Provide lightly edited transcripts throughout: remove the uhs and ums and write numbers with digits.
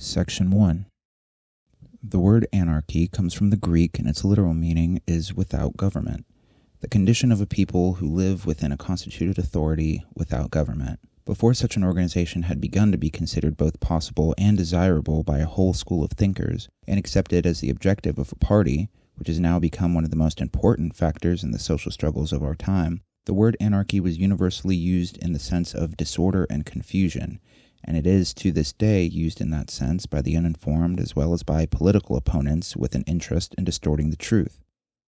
Section 1. The word anarchy comes from the Greek and its literal meaning is without government, the condition of a people who live within a constituted authority without government. Before such an organization had begun to be considered both possible and desirable by a whole school of thinkers, and accepted as the objective of a party, which has now become one of the most important factors in the social struggles of our time, the word anarchy was universally used in the sense of disorder and confusion, and it is to this day used in that sense by the uninformed as well as by political opponents with an interest in distorting the truth.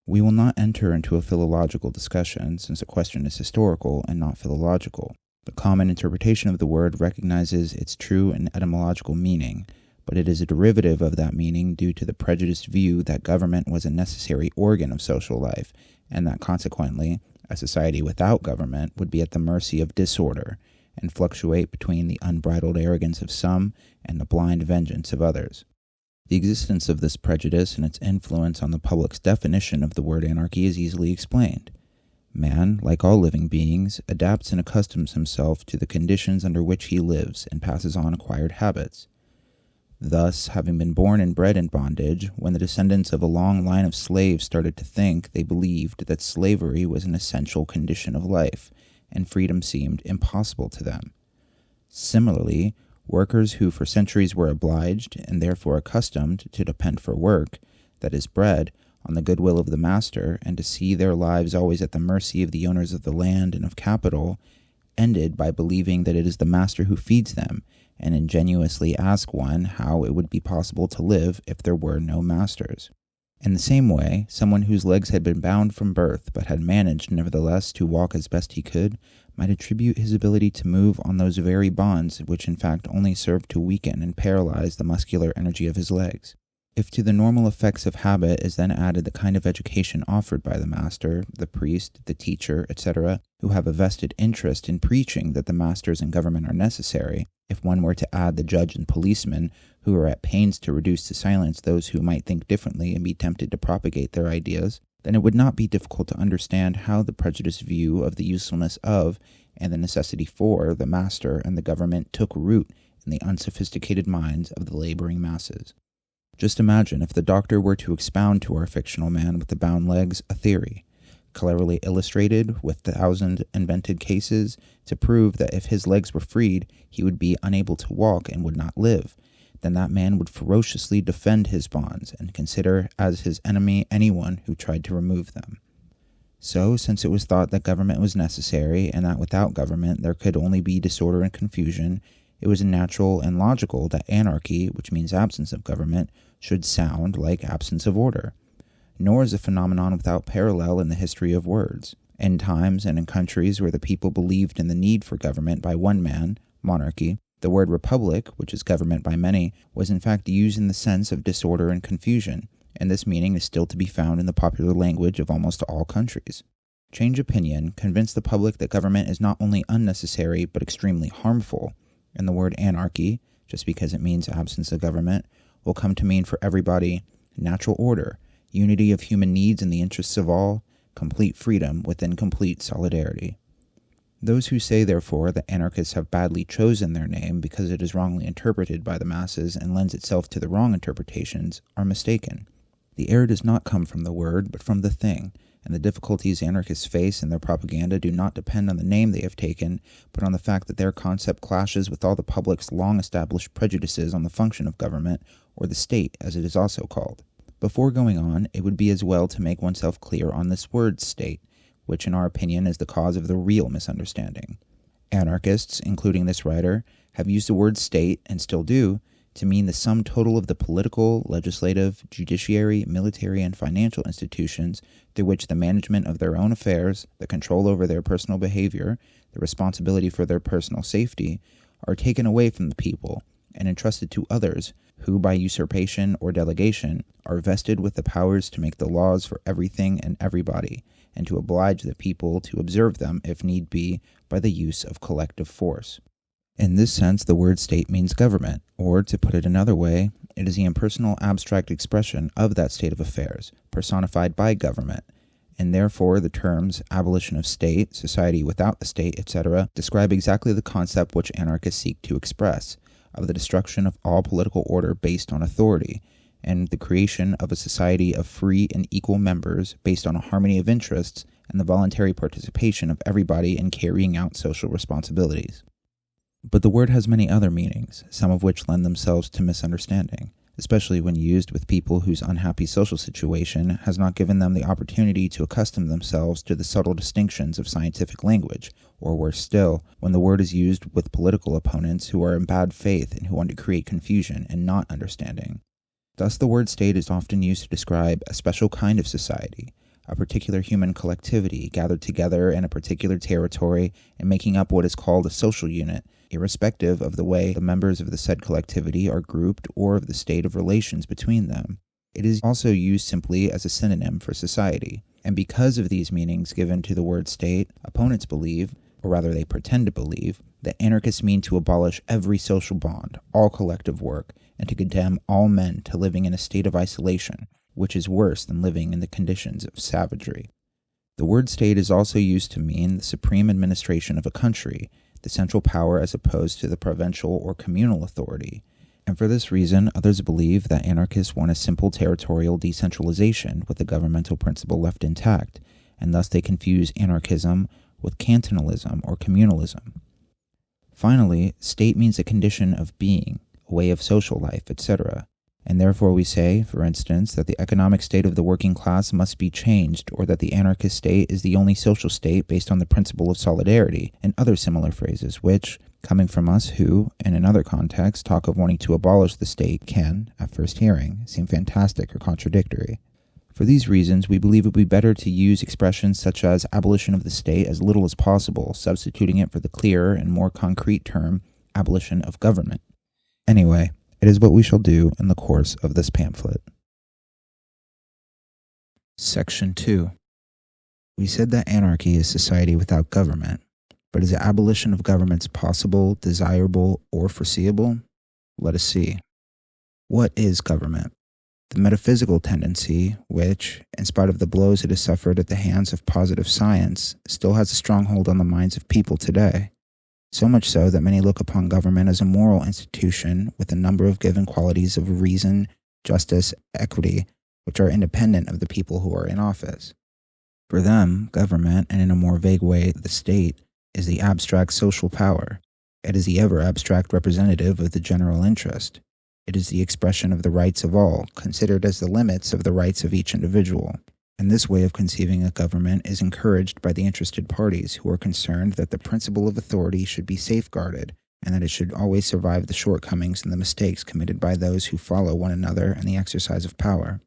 We will not enter into a philological discussion, since the question is historical and not philological. The common interpretation of the word recognizes its true and etymological meaning, but it is a derivative of that meaning due to the prejudiced view that government was a necessary organ of social life, and that consequently, a society without government would be at the mercy of disorder, and fluctuate between the unbridled arrogance of some and the blind vengeance of others. The existence of this prejudice and its influence on the public's definition of the word anarchy is easily explained. Man, like all living beings, adapts and accustoms himself to the conditions under which he lives and passes on acquired habits. Thus, having been born and bred in bondage, when the descendants of a long line of slaves started to think, they believed that slavery was an essential condition of life, and freedom seemed impossible to them. Similarly, workers who for centuries were obliged, and therefore accustomed, to depend for work, that is bread, on the goodwill of the master, and to see their lives always at the mercy of the owners of the land and of capital, ended by believing that it is the master who feeds them, and ingenuously ask one how it would be possible to live if there were no masters. In the same way, someone whose legs had been bound from birth, but had managed nevertheless to walk as best he could, might attribute his ability to move on those very bonds which in fact only served to weaken and paralyze the muscular energy of his legs. If to the normal effects of habit is then added the kind of education offered by the master, the priest, the teacher, etc., who have a vested interest in preaching that the masters and government are necessary, if one were to add the judge and policeman, who are at pains to reduce to silence those who might think differently and be tempted to propagate their ideas, then it would not be difficult to understand how the prejudiced view of the usefulness of, and the necessity for, the master and the government took root in the unsophisticated minds of the laboring masses. Just imagine if the doctor were to expound to our fictional man with the bound legs a theory, cleverly illustrated with 1,000 invented cases, to prove that if his legs were freed, he would be unable to walk and would not live. Then that man would ferociously defend his bonds and consider as his enemy anyone who tried to remove them. So, since it was thought that government was necessary and that without government there could only be disorder and confusion, it was natural and logical that anarchy, which means absence of government, should sound like absence of order. Nor is a phenomenon without parallel in the history of words. In times and in countries where the people believed in the need for government by one man, monarchy, the word republic, which is government by many, was in fact used in the sense of disorder and confusion, and this meaning is still to be found in the popular language of almost all countries. Change opinion, convince the public that government is not only unnecessary but extremely harmful, and the word anarchy, just because it means absence of government, will come to mean for everybody natural order, unity of human needs in the interests of all, complete freedom within complete solidarity. Those who say, therefore, that anarchists have badly chosen their name because it is wrongly interpreted by the masses and lends itself to the wrong interpretations are mistaken. The error does not come from the word, but from the thing, and the difficulties anarchists face in their propaganda do not depend on the name they have taken, but on the fact that their concept clashes with all the public's long-established prejudices on the function of government, or the state, as it is also called. Before going on, it would be as well to make oneself clear on this word state, which in our opinion is the cause of the real misunderstanding. Anarchists, including this writer, have used the word state, and still do, to mean the sum total of the political, legislative, judiciary, military, and financial institutions through which the management of their own affairs, the control over their personal behavior, the responsibility for their personal safety, are taken away from the people and entrusted to others who, by usurpation or delegation, are vested with the powers to make the laws for everything and everybody, and to oblige the people to observe them, if need be, by the use of collective force. In this sense, the word state means government, or, to put it another way, it is the impersonal abstract expression of that state of affairs, personified by government, and therefore the terms abolition of state, society without the state, etc., describe exactly the concept which anarchists seek to express, of the destruction of all political order based on authority, and the creation of a society of free and equal members based on a harmony of interests and the voluntary participation of everybody in carrying out social responsibilities. But the word has many other meanings, some of which lend themselves to misunderstanding, especially when used with people whose unhappy social situation has not given them the opportunity to accustom themselves to the subtle distinctions of scientific language, or worse still, when the word is used with political opponents who are in bad faith and who want to create confusion and not understanding. Thus the word state is often used to describe a special kind of society, a particular human collectivity gathered together in a particular territory and making up what is called a social unit, irrespective of the way the members of the said collectivity are grouped or of the state of relations between them. It is also used simply as a synonym for society, and because of these meanings given to the word state, opponents believe, or rather they pretend to believe, that anarchists mean to abolish every social bond, all collective work, and to condemn all men to living in a state of isolation, which is worse than living in the conditions of savagery. The word state is also used to mean the supreme administration of a country, the central power as opposed to the provincial or communal authority. And for this reason, others believe that anarchists want a simple territorial decentralization with the governmental principle left intact, and thus they confuse anarchism with cantonalism or communalism. Finally, state means a condition of being, a way of social life, etc. And therefore we say, for instance, that the economic state of the working class must be changed, or that the anarchist state is the only social state based on the principle of solidarity, and other similar phrases which, coming from us who, in another context, talk of wanting to abolish the state can, at first hearing, seem fantastic or contradictory. For these reasons, we believe it would be better to use expressions such as abolition of the state as little as possible, substituting it for the clearer and more concrete term, abolition of government. Anyway, it is what we shall do in the course of this pamphlet. Section 2. We said that anarchy is society without government, but is the abolition of governments possible, desirable, or foreseeable? Let us see. What is government? The metaphysical tendency, which, in spite of the blows it has suffered at the hands of positive science, still has a strong hold on the minds of people today. So much so that many look upon government as a moral institution with a number of given qualities of reason, justice, equity, which are independent of the people who are in office. For them, government, and in a more vague way, the state, is the abstract social power. It is the ever-abstract representative of the general interest. It is the expression of the rights of all, considered as the limits of the rights of each individual. And this way of conceiving a government is encouraged by the interested parties who are concerned that the principle of authority should be safeguarded and that it should always survive the shortcomings and the mistakes committed by those who follow one another in the exercise of power.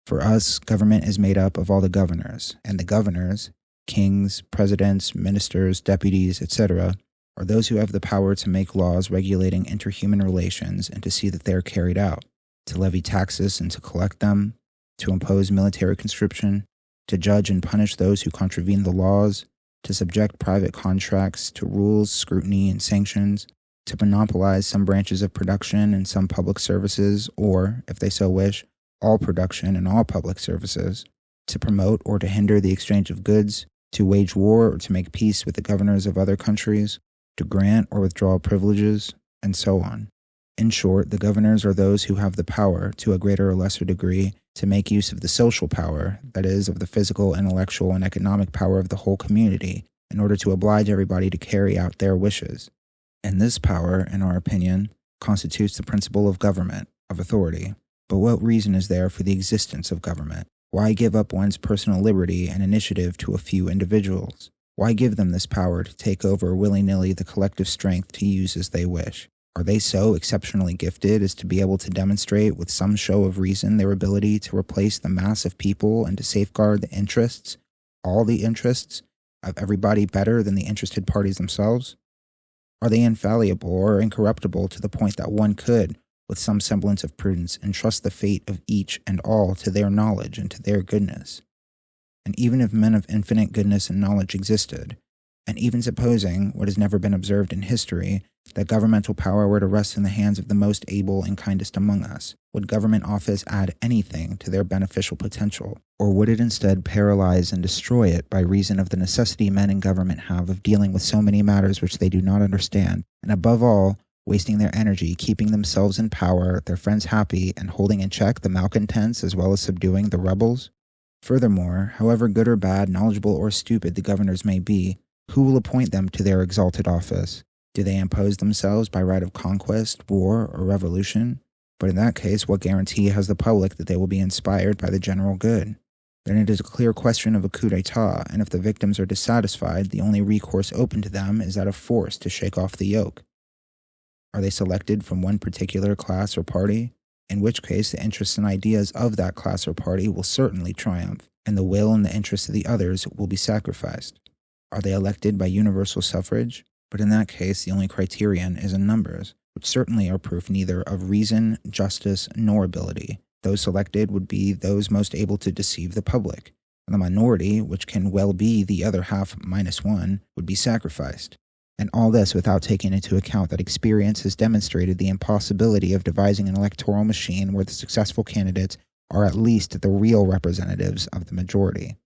For us, government is made up of all the governors, and the governors, kings, presidents, ministers, deputies, etc., are those who have the power to make laws regulating interhuman relations and to see that they are carried out, to levy taxes and to collect them, to impose military conscription, to judge and punish those who contravene the laws, to subject private contracts to rules, scrutiny, and sanctions, to monopolize some branches of production and some public services, or, if they so wish, all production and all public services, to promote or to hinder the exchange of goods, to wage war or to make peace with the governors of other countries, to grant or withdraw privileges, and so on. In short, the governors are those who have the power, to a greater or lesser degree, to make use of the social power, that is, of the physical, intellectual, and economic power of the whole community, in order to oblige everybody to carry out their wishes. And this power, in our opinion, constitutes the principle of government, of authority. But what reason is there for the existence of government? Why give up one's personal liberty and initiative to a few individuals? Why give them this power to take over willy-nilly the collective strength to use as they wish? Are they so exceptionally gifted as to be able to demonstrate with some show of reason their ability to replace the mass of people and to safeguard the interests, all the interests, of everybody better than the interested parties themselves? Are they infallible or incorruptible to the point that one could, with some semblance of prudence, entrust the fate of each and all to their knowledge and to their goodness? And even if men of infinite goodness and knowledge existed, and even supposing, what has never been observed in history, that governmental power were to rest in the hands of the most able and kindest among us, would government office add anything to their beneficial potential, or would it instead paralyze and destroy it by reason of the necessity men in government have of dealing with so many matters which they do not understand, and above all, wasting their energy keeping themselves in power, their friends happy, and holding in check the malcontents as well as subduing the rebels? Furthermore, however good or bad, knowledgeable or stupid the governors may be, who will appoint them to their exalted office? Do they impose themselves by right of conquest, war, or revolution? But in that case, what guarantee has the public that they will be inspired by the general good? Then it is a clear question of a coup d'etat, and if the victims are dissatisfied, the only recourse open to them is that of force to shake off the yoke. Are they selected from one particular class or party? In which case, the interests and ideas of that class or party will certainly triumph, and the will and the interests of the others will be sacrificed. Are they elected by universal suffrage? But in that case, the only criterion is in numbers, which certainly are proof neither of reason, justice, nor ability. Those selected would be those most able to deceive the public, and the minority, which can well be the other half minus one, would be sacrificed. And all this without taking into account that experience has demonstrated the impossibility of devising an electoral machine where the successful candidates are at least the real representatives of the majority.